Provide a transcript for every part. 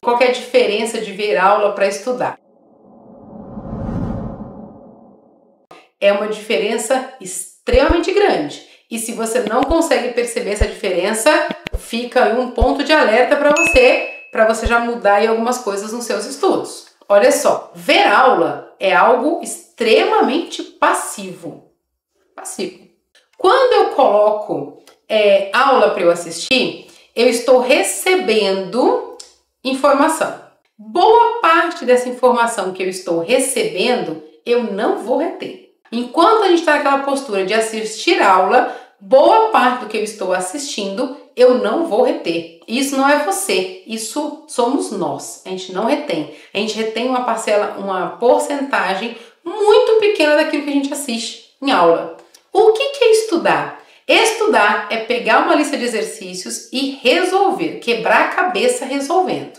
Qual que é a diferença de ver aula para estudar? É uma diferença extremamente grande. E se você não consegue perceber essa diferença, fica aí um ponto de alerta para você já mudar aí algumas coisas nos seus estudos. Olha só, ver aula é algo extremamente passivo. Quando eu coloco aula para eu assistir, eu estou recebendo informação. Boa parte dessa informação que eu estou recebendo, eu não vou reter. Enquanto a gente está naquela postura de assistir aula, boa parte do que eu estou assistindo, eu não vou reter. Isso não é você, isso somos nós. A gente não retém. A gente retém uma parcela, uma porcentagem muito pequena daquilo que a gente assiste em aula. O que é estudar? Estudar é pegar uma lista de exercícios e resolver, quebrar a cabeça resolvendo.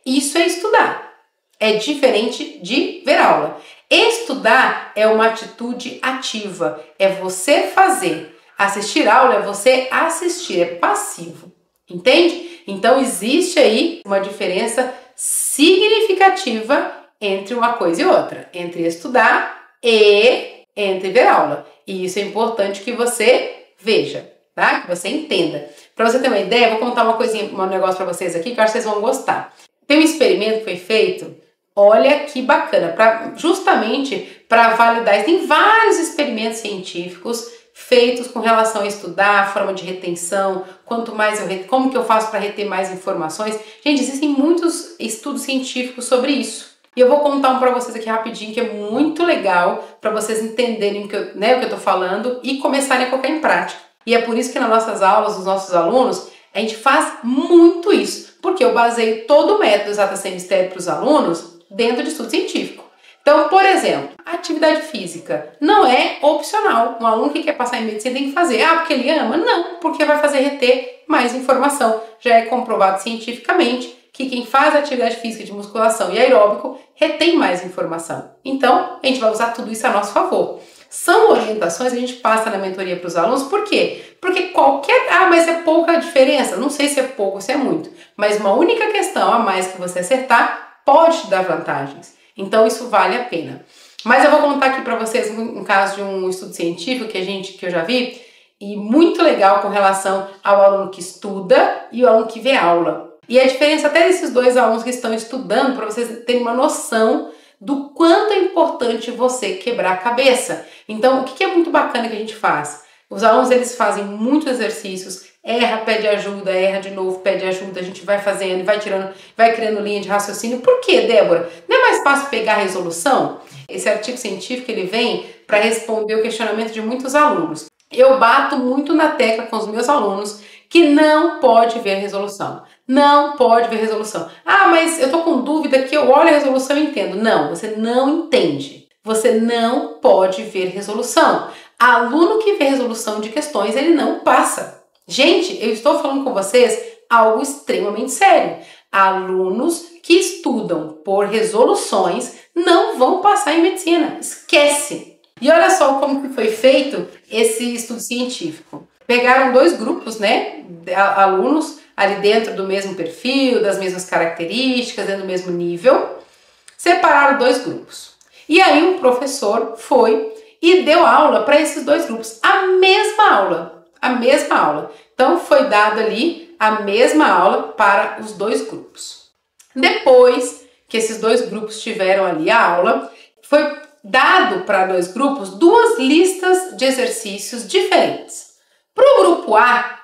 Isso é estudar. É diferente de ver aula. Estudar é uma atitude ativa, é você fazer. Assistir aula é você assistir, é passivo. Entende? Então existe aí uma diferença significativa entre uma coisa e outra, entre estudar e entre ver aula. E isso é importante que você veja, tá? Que você entenda. Para você ter uma ideia, eu vou contar um negócio para vocês aqui que eu acho que vocês vão gostar. Tem um experimento que foi feito, olha que bacana, justamente para validar isso. Tem vários experimentos científicos feitos com relação a estudar, a forma de retenção, quanto mais como que eu faço para reter mais informações. Gente, existem muitos estudos científicos sobre isso. E eu vou contar um para vocês aqui rapidinho, que é muito legal para vocês entenderem o que eu tô falando e começarem a colocar em prática. E é por isso que nas nossas aulas, os nossos alunos, a gente faz muito isso. Porque eu baseio todo o método Exata Sem Mistério para os alunos dentro de estudo científico. Então, por exemplo, a atividade física não é opcional. Um aluno que quer passar em medicina tem que fazer. Ah, porque ele ama? Não, porque vai fazer reter mais informação. Já é comprovado cientificamente que quem faz atividade física de musculação e aeróbico retém mais informação. Então, a gente vai usar tudo isso a nosso favor. São orientações que a gente passa na mentoria para os alunos. Por quê? Porque mas é pouca diferença. Não sei se é pouco ou se é muito. Mas uma única questão a mais que você acertar pode te dar vantagens. Então isso vale a pena. Mas eu vou contar aqui para vocês um caso de um estudo científico que eu já vi e muito legal com relação ao aluno que estuda e o aluno que vê aula. E a diferença até desses dois alunos que estão estudando, para vocês terem uma noção do quanto é importante você quebrar a cabeça. Então, o que é muito bacana que a gente faz? Os alunos, eles fazem muitos exercícios, erra, pede ajuda, erra de novo, pede ajuda, a gente vai fazendo, vai criando linha de raciocínio. Por quê, Débora? Não é mais fácil pegar a resolução? Esse artigo científico, ele vem para responder o questionamento de muitos alunos. Eu bato muito na tecla com os meus alunos que não pode ver resolução. Não pode ver resolução. Ah, mas eu tô com dúvida que eu olho a resolução e entendo. Não, você não entende. Você não pode ver resolução. Aluno que vê resolução de questões, ele não passa. Gente, eu estou falando com vocês algo extremamente sério. Alunos que estudam por resoluções não vão passar em medicina. Esquece! E olha só como que foi feito esse estudo científico. Pegaram dois grupos, né, alunos ali dentro do mesmo perfil, das mesmas características, dentro do mesmo nível, separaram dois grupos. E aí um professor foi e deu aula para esses dois grupos, a mesma aula. Então foi dado ali a mesma aula para os dois grupos. Depois que esses dois grupos tiveram ali a aula, foi dado para dois grupos duas listas de exercícios diferentes. Para o grupo A,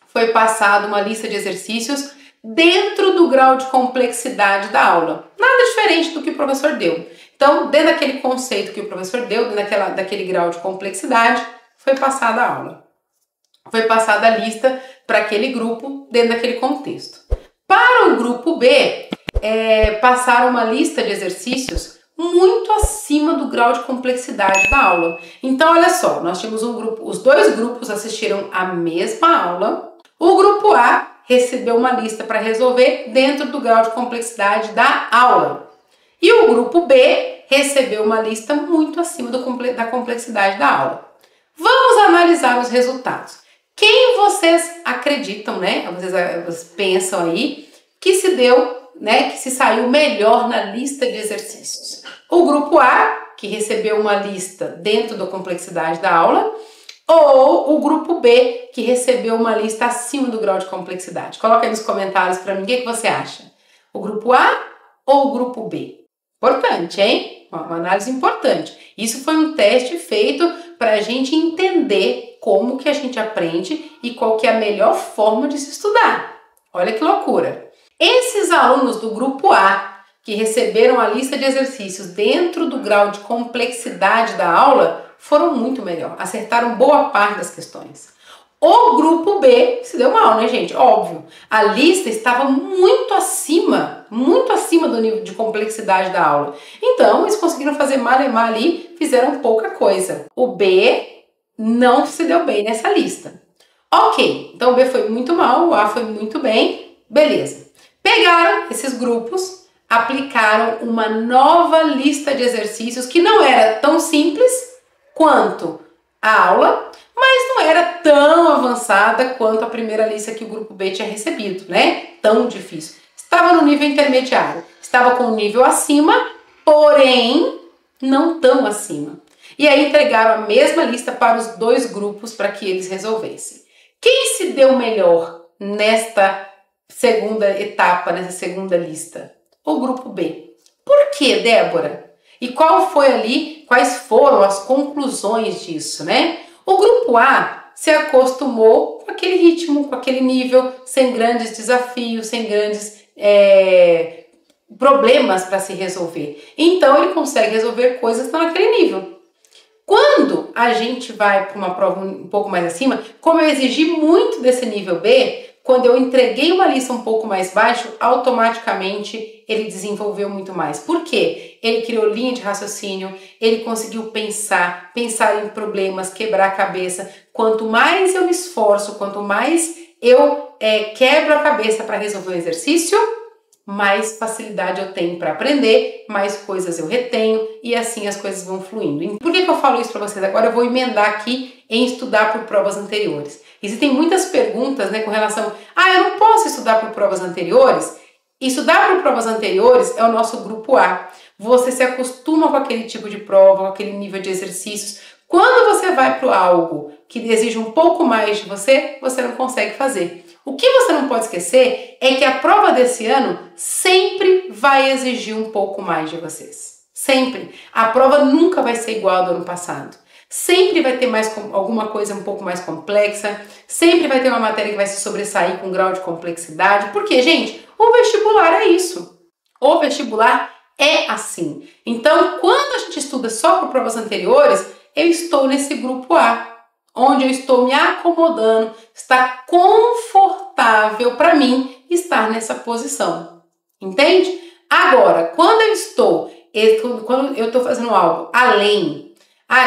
foi passado uma lista de exercícios dentro do grau de complexidade da aula. Nada diferente do que o professor deu. Então, dentro daquele conceito que o professor deu, daquele grau de complexidade, foi passada a aula. Foi passada a lista para aquele grupo dentro daquele contexto. Para o grupo B, passaram uma lista de exercícios muito acima do grau de complexidade da aula. Então, olha só, nós tínhamos um grupo, os dois grupos assistiram a mesma aula. O grupo A recebeu uma lista para resolver dentro do grau de complexidade da aula. E o grupo B recebeu uma lista muito acima da complexidade da aula. Vamos analisar os resultados. Quem vocês acreditam, né? Vocês pensam aí que se deu né, que se saiu melhor na lista de exercícios? O grupo A, que recebeu uma lista dentro da complexidade da aula, ou o grupo B, que recebeu uma lista acima do grau de complexidade? Coloca aí nos comentários para mim o que você acha. O grupo A ou o grupo B? Importante, hein? Uma análise importante. Isso foi um teste feito para a gente entender como que a gente aprende e qual que é a melhor forma de se estudar. Olha que loucura! Esses alunos do grupo A, que receberam a lista de exercícios dentro do grau de complexidade da aula, foram muito melhor, acertaram boa parte das questões. O grupo B se deu mal, né, gente? Óbvio, a lista estava muito acima do nível de complexidade da aula. Então, eles conseguiram fazer malemar ali, fizeram pouca coisa. O B não se deu bem nessa lista. Ok, então o B foi muito mal, o A foi muito bem, beleza. Pegaram esses grupos, aplicaram uma nova lista de exercícios que não era tão simples quanto a aula, mas não era tão avançada quanto a primeira lista que o grupo B tinha recebido, né? Tão difícil. Estava no nível intermediário, estava com um nível acima, porém não tão acima. E aí entregaram a mesma lista para os dois grupos para que eles resolvessem. Quem se deu melhor nesta segunda etapa, nessa segunda lista? O grupo B. Por que, Débora? E quais foram as conclusões disso, né? O grupo A se acostumou com aquele ritmo, com aquele nível, sem grandes desafios, sem grandes problemas para se resolver. Então ele consegue resolver coisas naquele nível. Quando a gente vai para uma prova um pouco mais acima, como eu exigi muito desse nível B, quando eu entreguei uma lista um pouco mais baixo, automaticamente ele desenvolveu muito mais. Por quê? Ele criou linha de raciocínio, ele conseguiu pensar em problemas, quebrar a cabeça. Quanto mais eu me esforço, quanto mais eu quebro a cabeça para resolver o exercício, mais facilidade eu tenho para aprender, mais coisas eu retenho e assim as coisas vão fluindo. Por que eu falo isso para vocês? Agora eu vou emendar aqui em estudar por provas anteriores. Existem muitas perguntas, né, com relação eu não posso estudar por provas anteriores? Estudar por provas anteriores é o nosso grupo A. Você se acostuma com aquele tipo de prova, com aquele nível de exercícios. Quando você vai para algo que exige um pouco mais de você, você não consegue fazer. O que você não pode esquecer é que a prova desse ano sempre vai exigir um pouco mais de vocês. Sempre. A prova nunca vai ser igual ao do ano passado. Sempre vai ter alguma coisa um pouco mais complexa, sempre vai ter uma matéria que vai se sobressair com grau de complexidade, porque, gente, o vestibular é isso. O vestibular é assim. Então, quando a gente estuda só por provas anteriores, eu estou nesse grupo A, onde eu estou me acomodando, está confortável para mim estar nessa posição. Entende? Agora, quando eu estou fazendo algo além,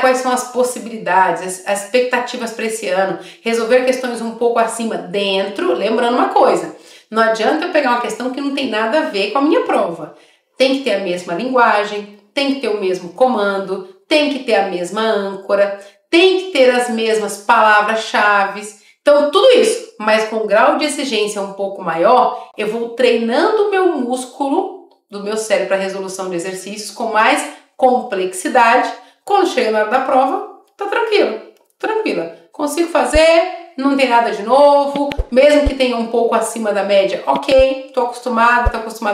quais são as possibilidades, as expectativas para esse ano, resolver questões um pouco acima dentro, lembrando uma coisa, não adianta eu pegar uma questão que não tem nada a ver com a minha prova. Tem que ter a mesma linguagem, tem que ter o mesmo comando, tem que ter a mesma âncora, tem que ter as mesmas palavras-chave. Então, tudo isso, mas com um grau de exigência um pouco maior, eu vou treinando o meu músculo do meu cérebro para resolução de exercícios com mais complexidade. Quando chega na hora da prova, tá tranquila. Consigo fazer, não tem nada de novo, mesmo que tenha um pouco acima da média, ok, tô acostumada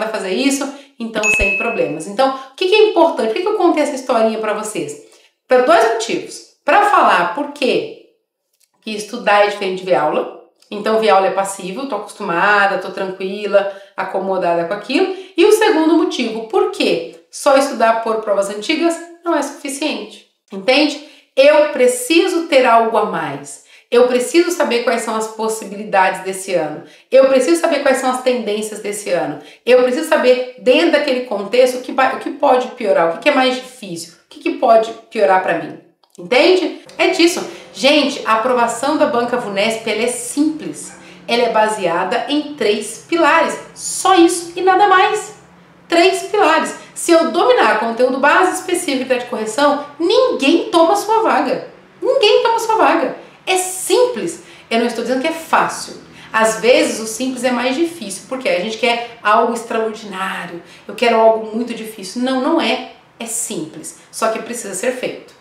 a fazer isso, então sem problemas. Então, o que é importante? Por que eu contei essa historinha para vocês? Para dois motivos. Para falar por que estudar é diferente de ver aula. Então, ver aula é passivo, tô acostumada, tô tranquila, acomodada com aquilo. E o segundo motivo, por que só estudar por provas antigas não é suficiente. Entende? Eu preciso ter algo a mais. Eu preciso saber quais são as possibilidades desse ano. Eu preciso saber quais são as tendências desse ano. Eu preciso saber, dentro daquele contexto, o que pode piorar, o que é mais difícil, o que pode piorar para mim. Entende? É disso. Gente, a aprovação da Banca VUNESP ela é simples. Ela é baseada em 3 pilares. Só isso e nada mais. 3 pilares. Se eu dominar conteúdo base, específico de correção, ninguém toma sua vaga. Ninguém toma sua vaga. É simples. Eu não estou dizendo que é fácil. Às vezes o simples é mais difícil, porque a gente quer algo extraordinário, eu quero algo muito difícil. Não, não é. É simples, só que precisa ser feito.